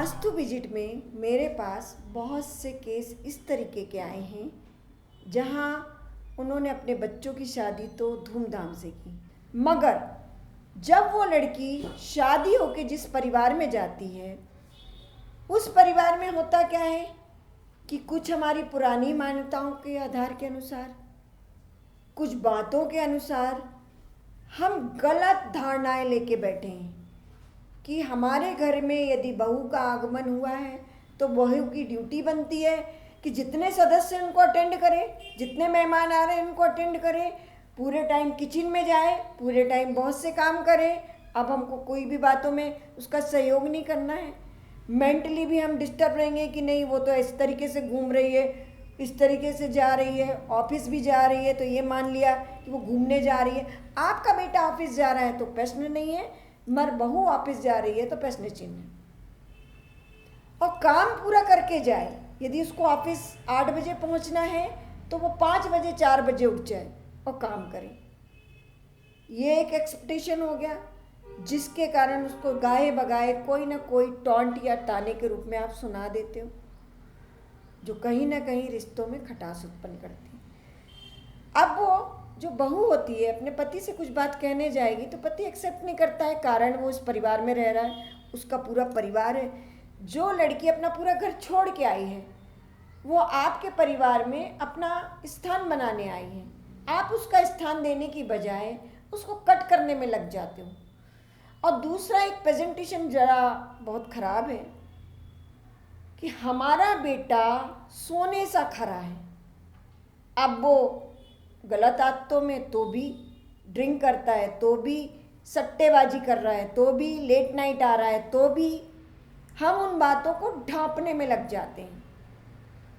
Vastu visit में मेरे पास बहुत से केस इस तरीके के आए हैं जहां उन्होंने अपने बच्चों की शादी तो धूमधाम से की, मगर जब वो लड़की शादी होके जिस परिवार में जाती है उस परिवार में होता क्या है कि कुछ हमारी पुरानी मान्यताओं के आधार के अनुसार, कुछ बातों के अनुसार हम गलत धारणाएं लेके बैठे हैं कि हमारे घर में यदि बहू का आगमन हुआ है तो बहू की ड्यूटी बनती है कि जितने सदस्य उनको अटेंड करे, जितने मेहमान आ रहे हैं उनको अटेंड करे, पूरे टाइम किचन में जाए, पूरे टाइम बहुत से काम करे। अब हमको कोई भी बातों में उसका सहयोग नहीं करना है। मेंटली भी हम डिस्टर्ब रहेंगे कि नहीं वो तो इस तरीके से घूम रही है, इस तरीके से जा रही है, ऑफिस भी जा रही है तो ये मान लिया कि वो घूमने जा रही है। आपका बेटा ऑफिस जा रहा है तो प्रश्न नहीं है, मगर बहू ऑफिस जा रही है तो प्रश्न चिन्ह है। और काम पूरा करके जाए, यदि उसको ऑफिस 8 बजे पहुंचना है तो वो 5 बजे 4 बजे उठ जाए और काम करे। ये एक एक्सपेक्टेशन हो गया जिसके कारण उसको गाए बगाए कोई ना कोई टॉन्ट या ताने के रूप में आप सुना देते हो, जो कहीं ना कहीं रिश्तों में खटास उत्पन्न करती है। अब वो जो बहू होती है अपने पति से कुछ बात कहने जाएगी तो पति एक्सेप्ट नहीं करता है, कारण वो इस परिवार में रह रहा है, उसका पूरा परिवार है। जो लड़की अपना पूरा घर छोड़ के आई है वो आपके परिवार में अपना स्थान बनाने आई है, आप उसका स्थान देने की बजाय उसको कट करने में लग जाते हो। और दूसरा एक प्रेजेंटेशन जरा बहुत ख़राब है कि हमारा बेटा सोने सा खरा है। अब वो गलत आदतों में तो भी, ड्रिंक करता है तो भी, सट्टेबाजी कर रहा है तो भी, लेट नाइट आ रहा है तो भी, हम उन बातों को ढांपने में लग जाते हैं।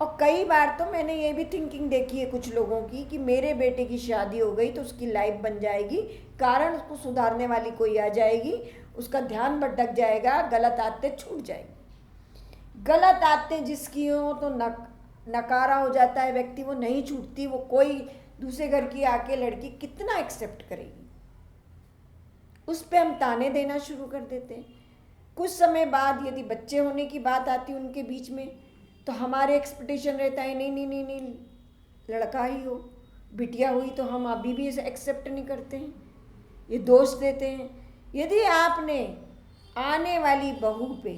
और कई बार तो मैंने ये भी थिंकिंग देखी है कुछ लोगों की कि मेरे बेटे की शादी हो गई तो उसकी लाइफ बन जाएगी, कारण उसको सुधारने वाली कोई आ जाएगी, उसका ध्यान भटक जाएगा, गलत आदतें छूट जाएगी। गलत आदतें जिसकी हो तो नकारा हो जाता है व्यक्ति, वो नहीं छूटती। वो कोई दूसरे घर की आके लड़की कितना एक्सेप्ट करेगी, उस पर हम ताने देना शुरू कर देते हैं। कुछ समय बाद यदि बच्चे होने की बात आती है उनके बीच में तो हमारे एक्सपेक्टेशन रहता है नहीं नहीं नहीं नहीं, लड़का ही हो, बिटिया हुई तो हम अभी भी इसे एक्सेप्ट नहीं करते हैं, ये दोष देते हैं। यदि आपने आने वाली बहू पे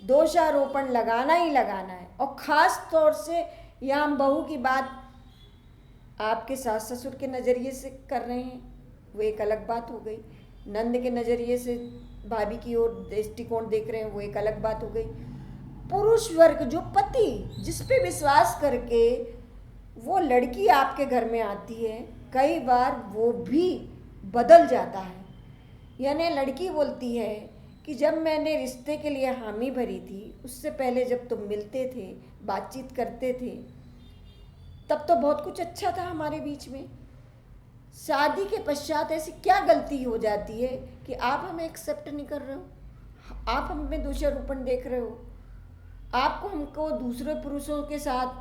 दोषारोपण लगाना ही लगाना है, और ख़ास तौर से यहाँ हम बहू की बात आपके सास ससुर के नज़रिए से कर रहे हैं, वो एक अलग बात हो गई। नंद के नज़रिए से भाभी की ओर दृष्टिकोण देख रहे हैं, वो एक अलग बात हो गई। पुरुष वर्ग जो पति जिस पे विश्वास करके वो लड़की आपके घर में आती है, कई बार वो भी बदल जाता है। यानी लड़की बोलती है कि जब मैंने रिश्ते के लिए हामी भरी थी, उससे पहले जब तुम मिलते थे, बातचीत करते थे, तब तो बहुत कुछ अच्छा था हमारे बीच में। शादी के पश्चात ऐसी क्या गलती हो जाती है कि आप हमें एक्सेप्ट नहीं कर रहे हो, आप हमें दोषारोपण देख रहे हो, आपको हमको दूसरे पुरुषों के साथ,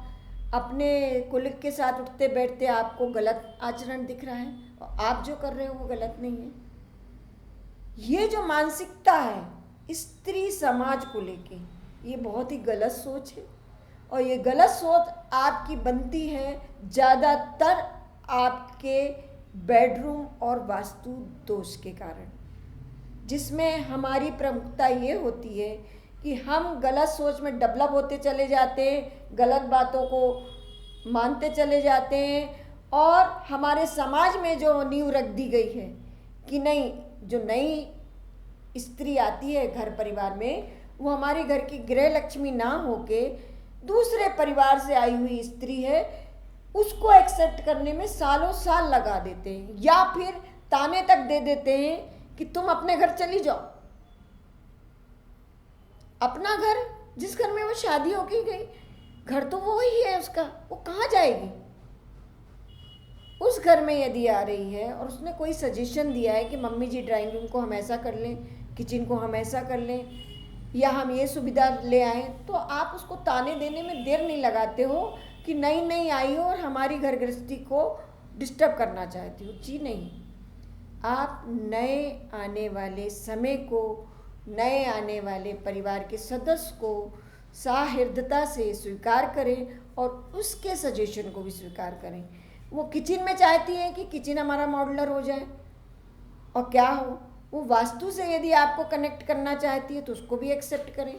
अपने कुलिक के साथ उठते बैठते आपको गलत आचरण दिख रहा है, और आप जो कर रहे हो वो गलत नहीं है। ये जो मानसिकता है स्त्री समाज को लेके, ये बहुत ही गलत सोच है। और ये गलत सोच आपकी बनती है ज़्यादातर आपके बेडरूम और वास्तु दोष के कारण, जिसमें हमारी प्रमुखता ये होती है कि हम गलत सोच में डेवलप होते चले जाते हैं, गलत बातों को मानते चले जाते हैं, और हमारे समाज में जो नींव रख दी गई है कि नहीं, जो नई स्त्री आती है घर परिवार में, वो हमारे घर की गृह लक्ष्मी ना होके दूसरे परिवार से आई हुई स्त्री है, उसको एक्सेप्ट करने में सालों साल लगा देते हैं, या फिर ताने तक दे देते हैं कि तुम अपने घर चली जाओ। अपना घर, जिस घर में वो शादी होके गई, घर तो वो ही है उसका, वो कहाँ जाएगी। उस घर में यदि आ रही है और उसने कोई सजेशन दिया है कि मम्मी जी ड्राइंग रूम को हम ऐसा कर लें, किचन को हम ऐसा कर लें, या हम ये सुविधा ले आएँ, तो आप उसको ताने देने में देर नहीं लगाते हो कि नई नई आई हो और हमारी घर गृहस्थी को डिस्टर्ब करना चाहती हो। जी नहीं, आप नए आने वाले समय को नए आने वाले परिवार के सदस्य को सहृदयता से स्वीकार करें और उसके सजेशन को भी स्वीकार करें। वो किचन में चाहती है कि किचन हमारा मॉड्यूलर हो जाए, और क्या हो, वो वास्तु से यदि आपको कनेक्ट करना चाहती है तो उसको भी एक्सेप्ट करें,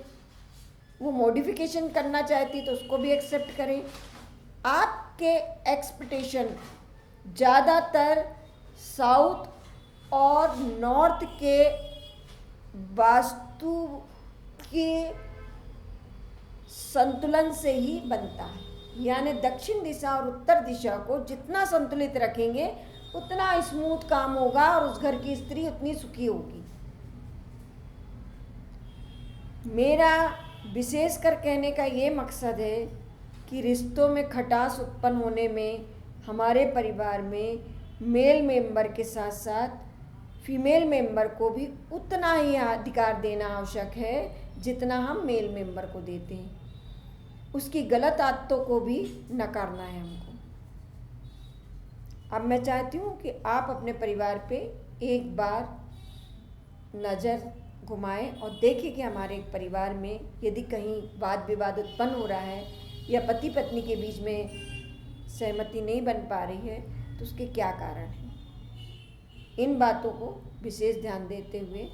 वो मॉडिफिकेशन करना चाहती है तो उसको भी एक्सेप्ट करें। आपके एक्सपेक्टेशन ज़्यादातर साउथ और नॉर्थ के वास्तु के संतुलन से ही बनता है, यानी दक्षिण दिशा और उत्तर दिशा को जितना संतुलित रखेंगे उतना स्मूथ काम होगा और उस घर की स्त्री उतनी सुखी होगी। मेरा विशेषकर कहने का ये मकसद है कि रिश्तों में खटास उत्पन्न होने में हमारे परिवार में मेल मेंबर के साथ साथ फीमेल मेंबर को भी उतना ही अधिकार देना आवश्यक है जितना हम मेल मेंबर को देते हैं। उसकी गलत आदतों को भी नकारना है हमको। अब मैं चाहती हूँ कि आप अपने परिवार पे एक बार नज़र घुमाएं और देखें कि हमारे परिवार में यदि कहीं वाद विवाद उत्पन्न हो रहा है या पति पत्नी के बीच में सहमति नहीं बन पा रही है तो उसके क्या कारण हैं। इन बातों को विशेष ध्यान देते हुए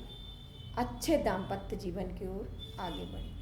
अच्छे दाम्पत्य जीवन की ओर आगे बढ़ें।